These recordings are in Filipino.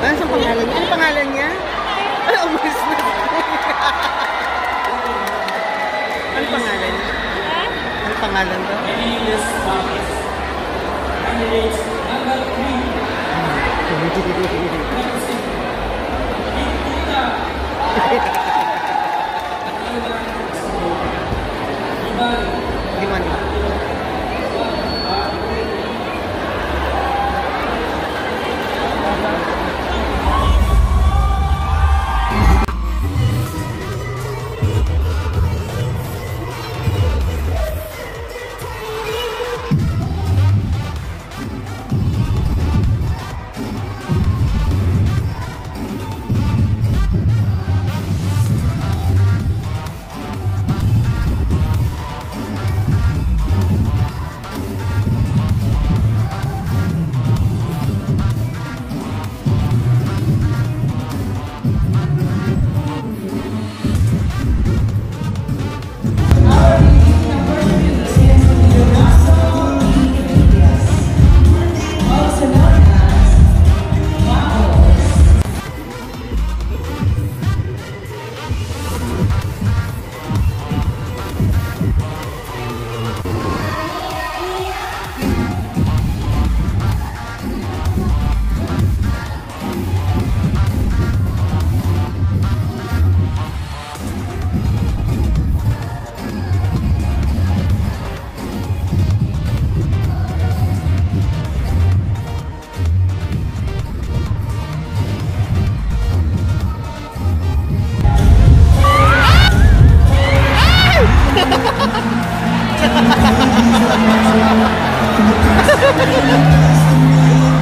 Ano sa pangalan niya? Ano pangalan niya? Ano umalis na? Ano pangalan niya? Ano pangalan daw? Gimana?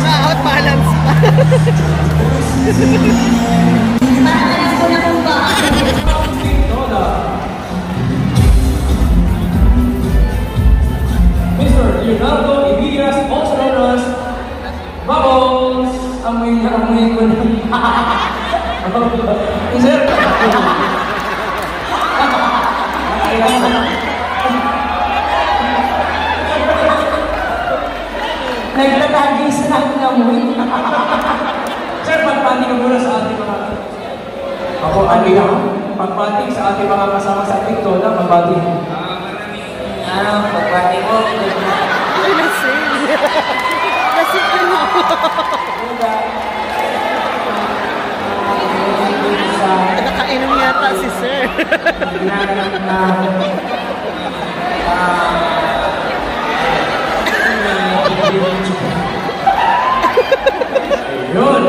Out balance pa. Alam ko na kung ba. Mr. Leonardo Ibias, also known as Bubbles. Amoy ko na. Sir. Nagtatagis na ang amoy. Sir, pagpati ka muna sa ating mga... Ako, ano lang? Pagpati sa ating mga kasama sa TikTok na pagpati. Pagpati mo. Ay, lasing. Lasing ka mo. Nakainom yata si sir. Ayun.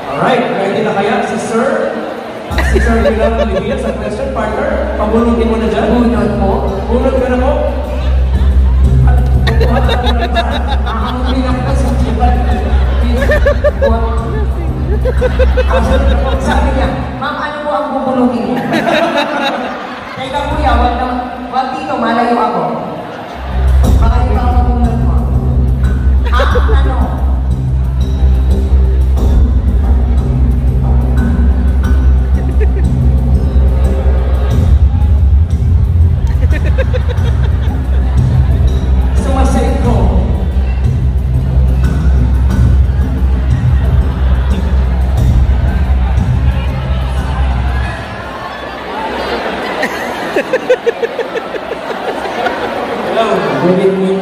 Alright, ready na kaya si Sir? Si Sir Leonardo Ibias sa question partner. Pabunutin mo na dyan. Bunot mo. Bunot ka na po. Ahamutin ako sa kibat. Sabi niya, ma'am, ano po ang bubunutin mo? Teka kuya, wag dito, malayo ako. Baka iba ang bubunot mo. Ano? Sumasayit ko. Hello, good evening.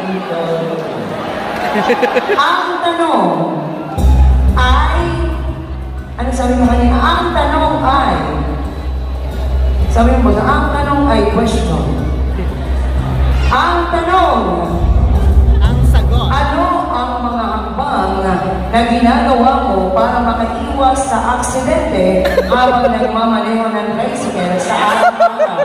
Ang tanong ay, ano sabi mo kanina? Ang tanong ay, sabi mo ba, ang tanong ay question. Ang tanong, Ang sagot. ano ang mga hakbang na ginagawa mo para makaiwas sa aksidente habang nagmamaneho ng tricycle sa araw-araw?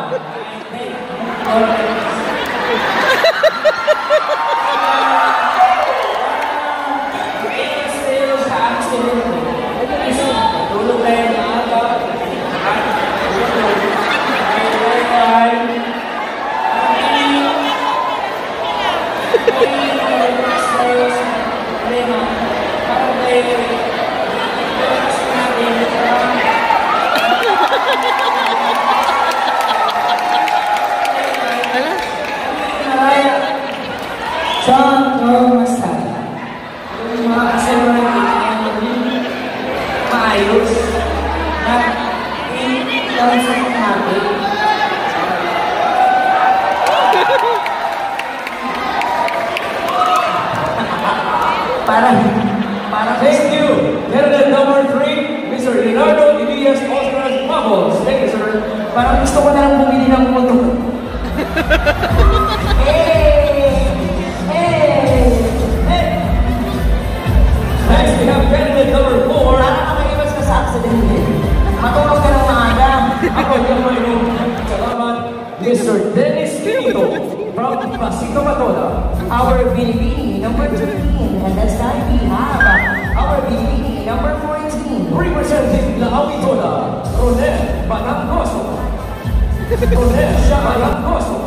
Tulog tayo ng aga. Ala? ayos na i-launch natin. Para Thank you. Candidate number 3, Mr. Leonardo Elias Oscar Mabos. Thank you, sir. parang gusto ko na lang bumili ng motor. Next, we have candidate number 4. Parang makaiwas ka sa accident eh. Matulog ka ng maaga. Ako yung may salamat, Mr. Dennis Quinito from Pasito Matola. Our Binibini, number 13. And this time we have our Binibini, number 14. Representing La Auditola, Ronel Batangoso. Ronel Batangoso.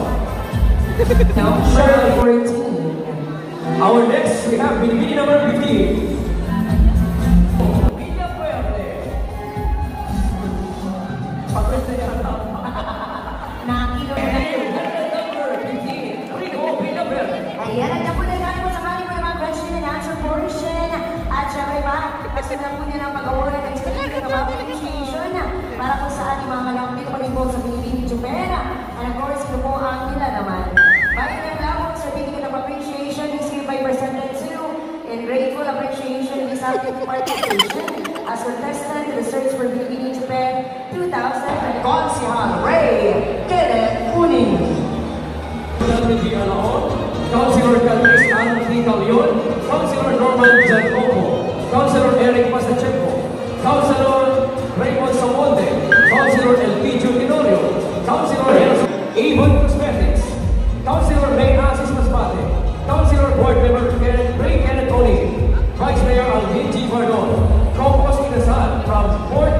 Number 14. Our next, we have Binibini number 15. Villa Fuerte. Pagkita niya ang Nakilo na yun. number 15, Rico Villa Fuerte. Ayan, nandiyan po na tayo po sa kanyang mga question and answer portion. At syempre ba, kasunan po niya ng pag-awala ng certificate of appreciation para po sa ating mga kalambit palibog sa Binibini Chupera. And of course, ito po ang nila naman. Bayan ng lamang certificate of appreciation is hereby presented to in grateful appreciation is active participation as contestant to the Search for Binibini Chupera 2000 Consihal Ray Kenneth Uning. David Alaon, Councilor Calvis Anthony Calion, Councilor Norman Jacobo, Councilor Eric Pasacheco, Councilor Raymond Samonte, Councilor Elpidio Tenorio, Councilor Avon Cosmetics, Councilor Ray Asis Masbate, Councilor Board Member Ray Kenneth Tony, Vice Mayor Alvin G. Bardon, Copos Inasal from Board